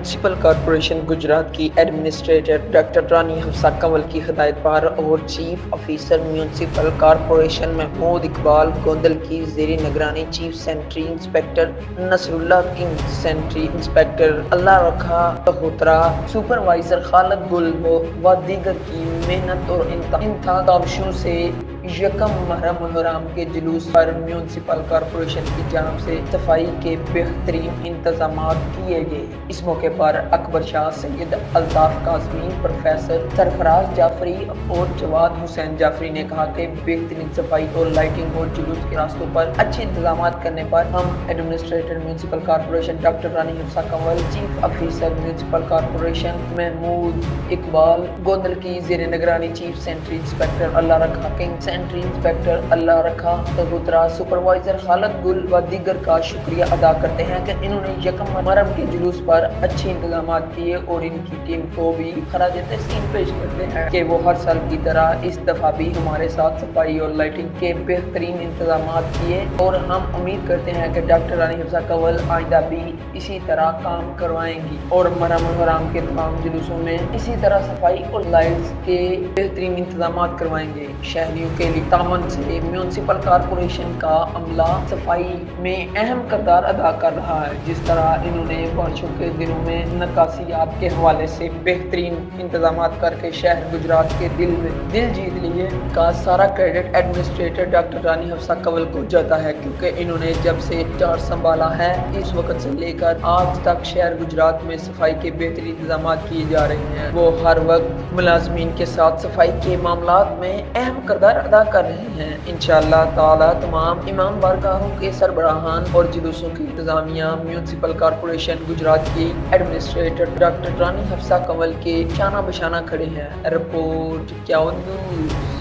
Municipal corporation Gujrat की administrator doctor Rani Hafsa Kanwal की हिदायत पर और chief officer municipal corporation Mahmood Iqbal Gondal की ज़ेरे निगरानी chief sanitary inspector Nasrullah King, sanitary inspector Allah Rakha तहोत्रा, सुपरवाइजर खालिद गुल व दीगर की मेहनत और इंतज़ाम से यकम मुहर्रम के जुलूस पर म्यूनसिपल कॉरपोरेशन की जानिब से सफाई के बेहतरीन इंतजाम किए गए। इस मौके पर अकबर शाह, सैयद अल्ताफ काज़मी, प्रोफेसर सरफराज जाफरी और जवाद हुसैन जाफरी ने कहा कि बेहतरीन सफाई और लाइटिंग और जुलूस के रास्तों पर अच्छे इंतजाम करने पर हम administrator municipal corporation doctor Rani Hafsa Kanwal, chief officer municipal corporation Mahmood Iqbal Gondal की ज़ेरे निगरानी चीफ सेंट्री इंस्पेक्टर अल्लाह रखा king, sanitary inspector Allah Rakha तहोत्रा, सुपरवाइजर खालिद गुल व दीगर का शुक्रिया अदा करते हैं कि इन्होंने यकम मुहर्रम के जुलूस पर अच्छे इंतजाम किए और इनकी टीम को भी खराज तहसीन पेश करते हैं कि वो हर साल की तरह इस दफा भी हमारे साथ सफाई और लाइटिंग के बेहतरीन इंतजाम किए और हम उम्मीद करते हैं कि डॉक्टर रानी हफ्सा कंवल आइंदा भी इसी तरह काम करवाएंगी और मुहर्रम के तमाम जुलूसों में इसी तरह सफाई और लाइट्स के बेहतरीन इंतजाम करवाएंगे। शहरियों के लिए तामन से म्यूनसिपल कॉरपोरेशन का अमला सफाई में अहम किरदार अदा कर रहा है। जिस तरह इन्होंने बारिशों के दिनों में नक्काशियात के हवाले से बेहतरीन इंतजाम करके शहर गुजरात के दिल जीत लिए, का सारा credit administrator doctor Rani Hafsa Kanwal को जाता है, क्योंकि इन्होंने जब से चार्ज संभाला है इस वक्त से लेकर आज तक शहर गुजरात में सफाई के बेहतरीन इंतजाम किए जा रहे हैं। वो हर वक्त मुलाजमीन के साथ सफाई के मामलात में अहम किरदार अदा कर रहे हैं। इंशाअल्लाह ताला तमाम इमाम बारगाहों के सरबराहान और जुलूसों की इंतजामिया म्यूनसिपल कॉरपोरेशन गुजरात की एडमिनिस्ट्रेटर डॉक्टर रानी हफ्सा कंवल के शाना बशाना खड़े हैं। रिपोर्ट क्या न्यूज़।